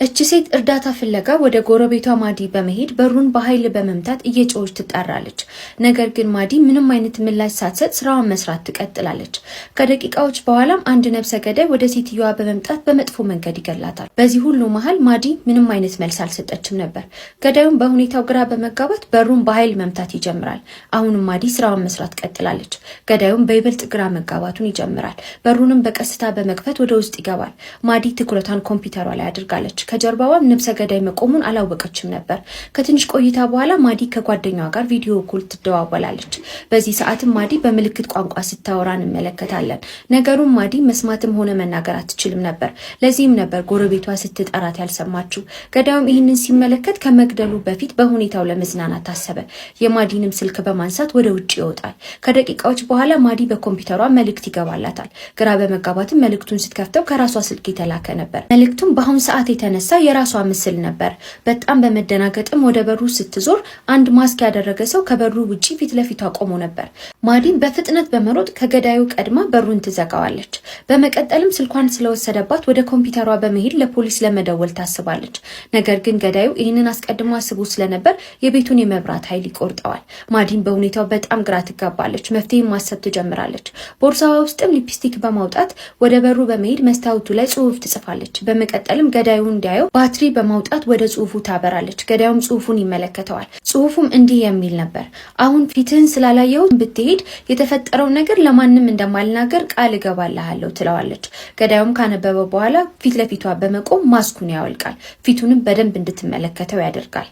እቺ ሴት እርዳታ ፍለጋ ወደ ጎረቤቷ ማዲ በመሄድ በሩን በኃይል በመምታት እየጮኸች ትጣራለች። ነገር ግን ማዲ ምንም አይነት ምላሽ ሳትሰጥ ስራዋን መስራት ትቀጥላለች። ከደቂቃዎች በኋላም አንድ ነፍሰ ገዳይ ወደ ሴትዮዋ በመምጣት በመጥፎ መንገድ ይገላታል። በዚህ ሁሉ መሃል ማዲ ምንም አይነት መልስ አልሰጠችም ነበር። ገዳዩም በሁኔታው ግራ በመጋባት በሩን በኃይል መምታት ይጀምራል። አሁንም ማዲ ስራዋን መስራት ቀጥላለች። ገዳዩም በይበልጥ ግራ መጋባቱን ይጀምራል። በሩንም በቀስታ በመክፈት ወደ ውስጥ ይገባል። ማዲ ትኩረቷን ኮምፒውተሯ ላይ አድርጋለች። ከጀርባዋም ነፍሰ ገዳይ መቆሙን አላወቀችም ነበር። ከትንሽ ቆይታ በኋላ ማዲ ከጓደኛዋ ጋር ቪዲዮ ኮል ትደዋወላለች። በዚህ ሰዓትም ማዲ በምልክት ቋንቋ ስታወራ እንመለከታለን። ነገሩን ማዲ መስማትም ሆነ መናገር አትችልም ነበር። ለዚህም ነበር ጎረቤቷ ስትጠራት ያልሰማችው። ገዳዩም ይህንን ሲመለከት ከመግደሉ በፊት በሁኔታው ለመዝናናት ታሰበ። የማዲንም ስልክ በማንሳት ወደ ውጭ ይወጣል። ከደቂቃዎች በኋላ ማዲ በኮምፒውተሯ መልእክት ይገባላታል። ግራ በመጋባትም መልእክቱን ስትከፍተው ከራሷ ስልክ የተላከ ነበር። መልእክቱም በአሁን ሰዓት የተነሳ የራሷ ምስል ነበር። በጣም በመደናገጥም ወደ በሩ ስትዞር አንድ ማስክ ያደረገ ሰው ከበሩ ውጪ ፊት ለፊቷ ቆሞ ነበር። ማዲም በፍጥነት በመሮጥ ከገዳዩ ቀድማ በሩን ትዘጋዋለች። በመቀጠልም ስልኳን ስለወሰደባት ወደ ኮምፒውተሯ በመሄድ ለፖሊስ ለመደወል ታስባለች። ነገር ግን ገዳዩ ይህንን አስቀድሞ አስቦ ስለነበር የቤቱን የመብራት ኃይል ይቆርጠዋል። ማዲም በሁኔታው በጣም ግራ ትጋባለች። መፍትሄ ማሰብ ትጀምራለች። ቦርሳዋ ውስጥም ሊፕስቲክ በማውጣት ወደ በሩ በመሄድ መስታወቱ ላይ ጽሑፍ ትጽፋለች። በመቀጠልም ገዳዩ እንዲያየው ባትሪ በማውጣት ወደ ጽሑፉ ታበራለች። ገዳዩም ጽሑፉን ይመለከተዋል። ጽሑፉም እንዲህ የሚል ነበር። አሁን ፊትህን ስላላየው ብትሄድ የተፈጠረው ነገር ለማንም እንደማልናገር ቃል እገባልሃለሁ ትለዋለች። ገዳዩም ካነበበ በኋላ ፊት ለፊቷ በመቆም ማስኩን ያወልቃል። ፊቱንም በደንብ እንድትመለከተው ያደርጋል።